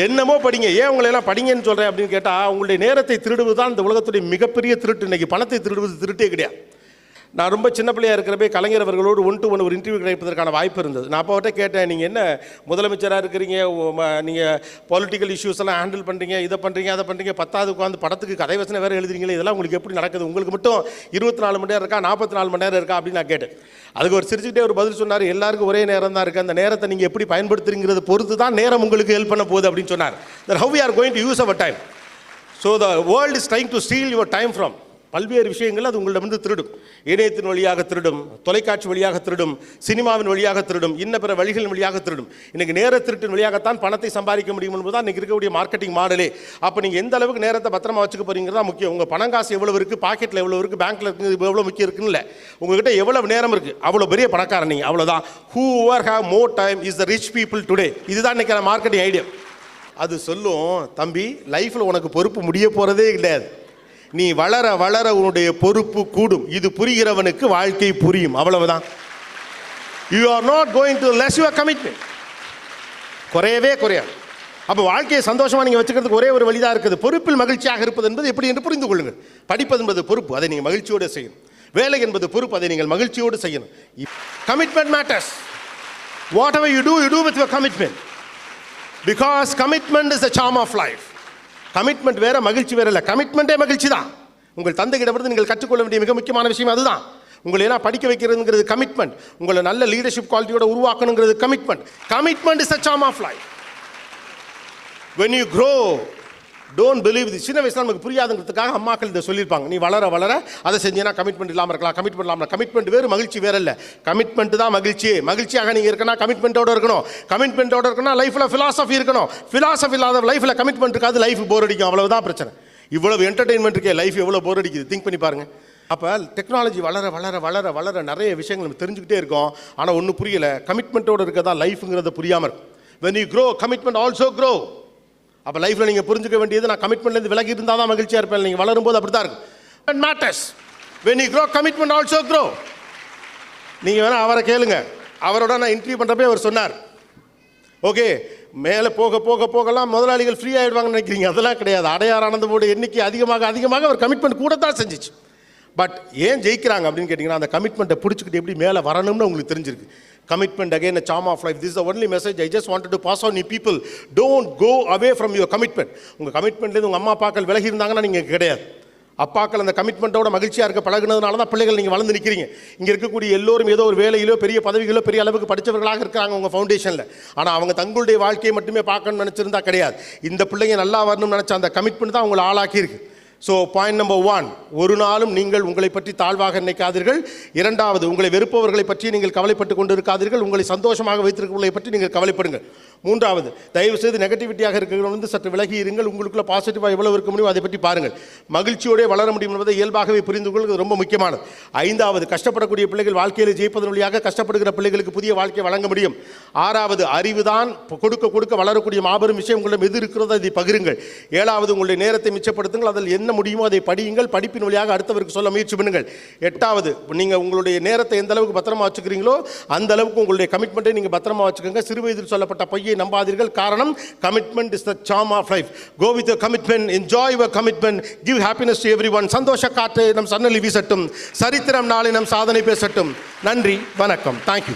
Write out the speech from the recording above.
என்னமோ படிங்க. ஏன் உங்களை எல்லாம் படிங்கன்னு சொல்கிறேன் அப்படின்னு கேட்டால், உங்களுடைய நேரத்தை திருடுவது தான் இந்த உலகத்துடைய மிகப்பெரிய திருட்டு. இன்றைக்கி பணத்தை திருடுவது திருட்டே கிடையாது. நான் ரொம்ப சின்ன பிள்ளையாக இருக்கிறப்ப கலைஞர் அவர்களோடு 1-to-1 ஒரு இன்டர்வியூ கிடைப்பதற்கான வாய்ப்பு இருந்தது. நான் அப்போ அவர்கிட்ட கேட்டேன், நீங்கள் என்ன முதலமைச்சராக இருக்கிறீங்க, நீங்கள் பொலிட்டிக்கல் இஷ்யூஸ் எல்லாம் ஹேண்டில் பண்ணுறீங்க, இதை பண்ணுறீங்க, அதை பண்ணுறீங்க, 10வது உட்காந்து படத்துக்கு கதை வசனம் வேறு எழுதுறீங்களே, இதெல்லாம் உங்களுக்கு எப்படி நடக்குது? உங்களுக்கு மட்டும் 24 மணி நேரம் இருக்கா, 44 மணி நேரம் இருக்கா அப்படின்னு நான் கேட்டேன். அதுக்கு ஒரு சிரிச்சுக்கிட்டே ஒரு பதில் சொன்னார், எல்லாருக்கும் ஒரே நேரம் தான் இருக்குது, அந்த நேரத்தை நீங்கள் எப்படி பயன்படுத்துறீங்கிறத பொறுத்து தான் நேரம் உங்களுக்கு ஹெல்ப் பண்ண போகுது அப்படின்னு சொன்னார். That how we are going to use our time. So the world is trying to steal your time from பல்வேறு விஷயங்கள் அது உங்களிடமிருந்து திருடும். இணையத்தின் வழியாக திருடும், தொலைக்காட்சி வழியாக திருடும், சினிமாவின் வழியாக திருடும், இன்ன பிற வழிகளின் வழியாக திருடும். இன்றைக்கி நேர திருட்டின் வழியாகத்தான் பணத்தை சம்பாதிக்க முடியும் என்பதுதான் இன்றைக்கி இருக்கக்கூடிய மார்க்கெட்டிங் மாடலே. அப்போ நீங்கள் எந்த அளவுக்கு நேரத்தை பத்திரமா வச்சுக்க போறீங்கிறதா முக்கியம். உங்கள் பணம் காசு எவ்வளோ இருக்குது, பாக்கெட்டில் எவ்வளோ இருக்குது, பேங்க்கில் இருக்குது, எவ்வளோ முக்கியம் இருக்குன்னு இல்லை, உங்கள்கிட்ட எவ்வளோ நேரம் இருக்குது, அவ்வளோ பெரிய பணக்காரன் நீங்கள், அவ்வளோதான். whoever have more time is the rich people today. இதுதான் இன்றைக்கி மார்க்கெட்டிங் ஐடியா. அது சொல்லும், தம்பி லைஃப்பில் உனக்கு பொறுப்பு முடிய போகிறதே கிடையாது, நீ வளர வளர உன்னுடைய பொறுப்பு கூடும், இது புரிகிறவனுக்கு வாழ்க்கை புரியும், அவ்வளவுதான். You are not going to less your commitment. குறையவே குறையாது. அப்போ வாழ்க்கையை சந்தோஷமாக நீங்கள் வச்சுக்கிறதுக்கு ஒரே ஒரு வழிதான் இருக்குது, பொறுப்பில் மகிழ்ச்சியாக இருப்பது என்பது எப்படி என்று புரிந்து கொள்ளுங்கள். படிப்பது என்பது பொறுப்பு, அதை நீங்கள் மகிழ்ச்சியோடு செய்யணும். வேலை என்பது பொறுப்பு, அதை நீங்கள் மகிழ்ச்சியோடு செய்யணும். Commitment matters. Whatever you do with your commitment, because commitment is the charm of life. Commitment வேற, மகிழ்ச்சி வேற இல்லை. கமிட்மெண்ட்டே மகிழ்ச்சி தான். உங்கள் தந்தையிடமிருந்து நீங்கள் கற்றுக்கொள்ள வேண்டிய மிக முக்கியமான விஷயம் அதுதான். உங்களை எல்லாம் படிக்க வைக்கிறதுங்கிறது கமிட்மெண்ட். உங்களை நல்ல லீடர்ஷிப் குவாலிட்டியோட உருவாக்கணுங்கிறது commitment. Commitment is the charm of life. when you grow, don't believe this. சின்ன வயசுல நமக்கு புரியாதுங்கிறதுக்காக அம்மாக்கள் இதை சொல்லியிருப்பாங்க, நீ வளர வளர அதை செஞ்சீங்கன்னா கமிட்மெண்ட் இல்லாமல் இருக்கலாம், கமிட்மெண்ட் இல்லாமல். கமிட்மெண்ட் வேறு, மகிழ்ச்சி வேற இல்லை. கமிட்மெண்ட் தான் மகிழ்ச்சி. மகிழ்ச்சியாக நீங்கள் இருக்கணும், கமிட்மெண்ட்டோட இருக்கணும். கமிட்மெண்ட்டோட இருக்கணும், லைஃப்பில் ஃபிலாசபி இருக்கணும். ஃபிலாசபி இல்லாத லைஃப்பில் கமிட்மெண்ட் இருக்காது, லைஃப் போர் அடிக்கும், அவ்வளவுதான் பிரச்சனை. இவ்வளவு என்டர்டெயின்மெண்ட் இருக்கே, லைஃப் எவ்வளோ போர் அடிக்குது, திங்க் பண்ணி பாருங்க. அப்போ டெக்னாலஜி வளர வளர வளர வளர நிறைய விஷயங்கள் நம்ம தெரிஞ்சுக்கிட்டே இருக்கோம். ஆனால் ஒன்றும் புரியலை, கமிட்மெண்ட்டோடு இருக்கதான் லைஃப்ங்கிறத புரியாமல் இருக்கும். when you grow, commitment also grow. அப்போ லைஃப்பில் நீங்கள் புரிஞ்சுக்க வேண்டியது, நான் கமிட்மெண்ட்லேருந்து விலகி இருந்தால் தான் மகிழ்ச்சியாக இருப்பேன். நீங்கள் வளரும்போது அப்படி தான் இருக்கும். It matters. when you grow, commitment also grow. நீங்கள் வேணால் அவரை கேளுங்க, அவரோட நான் இன்டர்வியூ பண்ணுறப்பே அவர் சொன்னார், ஓகே மேலே போக போக போகலாம் முதலாளிகள் ஃப்ரீ ஆகிடுவாங்கன்னு நினைக்கிறீங்க, அதெல்லாம் கிடையாது. அடையார் ஆனந்தமோட எண்ணிக்கை அதிகமாக அதிகமாக அவர் கமிட்மெண்ட் கூட தான் செஞ்சிச்சு. பட் ஏன் ஜெயிக்கிறாங்க அப்படின்னு கேட்டிங்கன்னா, அந்த கமிட்மெண்ட்டை பிடிச்சிக்கிட்டு எப்படி மேலே வரணும்னு உங்களுக்கு தெரிஞ்சிருக்கு. Commitment, again a charm of life. This is the only message I just wanted to pass on you people. Don't go away from your commitment. உங்கள் கமிட்மெண்ட்லேருந்து உங்கள் அம்மா அப்பாக்கள் விலகி இருந்தாங்கன்னா நீங்கள் கிடையாது. அப்பாக்கள் அந்த கமிட்மெண்ட்டோட மகிழ்ச்சியாக இருக்க பழகுனதுனால தான் பிள்ளைகள் நீங்கள் வளர்ந்து நிற்கிறீங்க. இங்கே இருக்கக்கூடிய எல்லோரும் ஏதோ ஒரு வேலையிலோ பெரிய பதவிகளோ பெரிய அளவுக்கு படித்தவர்களாக இருக்கிறாங்க உங்கள் ஃபவுண்டேஷனில். ஆனால் அவங்க தங்களுடைய வாழ்க்கையை மட்டுமே பார்க்கணும்னு நினச்சிருந்தா கிடையாது. இந்த பிள்ளைங்க நல்லா வரணும்னு நினச்ச அந்த கமிட்மெண்ட் தான் உங்களை ஆளாக்கியிருக்கு. ஸோ பாயிண்ட் நம்பர் 1, ஒரு நாளும் நீங்கள் உங்களை பற்றி தாழ்வாக நினைக்காதீர்கள். 2வது, உங்களை வெறுப்பவர்களை பற்றி நீங்கள் கவலைப்பட்டு கொண்டு இருக்காதீர்கள், உங்களை சந்தோஷமாக வைத்திருக்கிறவர்களை பற்றி நீங்கள் கவலைப்படுங்கள். 3வது, தயவு செய்து நெகட்டிவிட்டியாக இருக்கிறவங்க சற்று விலகி இருங்கள். உங்களுக்குள்ள பாசிட்டிவாக எவ்வளோ இருக்க முடியும் அதை பற்றி பாருங்கள். மகிழ்ச்சியோடு வளர முடியும் என்பதை இயல்பாகவே புரிந்து கொள்வது ரொம்ப முக்கியமானது. 5வது, கஷ்டப்படக்கூடிய பிள்ளைகள் வாழ்க்கையில் ஜெயிப்பதன் வழியாக கஷ்டப்படுகிற பிள்ளைகளுக்கு புதிய வாழ்க்கையை வழங்க முடியும். 6வது, அறிவு தான் கொடுக்க கொடுக்க வளரக்கூடிய மாபெரும் விஷயம். உங்களிடம் எது இருக்கிறதோ அதை பகிருங்கள். 7வது, உங்களுடைய நேரத்தை மிச்சப்படுத்துங்கள். அதில் என்ன முடியுமோ அதை படியுங்கள். படிப்பின் வழியாக அடுத்தவருக்கு சொல்ல முயற்சி பண்ணுங்கள். 8வது, நீங்கள் உங்களுடைய நேரத்தை எந்த அளவுக்கு பத்திரமா வச்சுக்கிறீங்களோ அந்த அளவுக்கு உங்களுடைய கமிட்மெண்ட்டை நீங்கள் பத்திரமா வச்சுக்கோங்க. சிறு வயதில் சொல்லப்பட்ட பையை நம்பாதீர்கள். காரணம், commitment is the charm of life. Go with your commitment, enjoy your commitment, give happiness to everyone. சந்தோஷ காற்று நம் சன்னலி வீசட்டும், சரித்திரம் நாளை நம் சாதனை பேசட்டும். நன்றி, வணக்கம், தேங்க்யூ.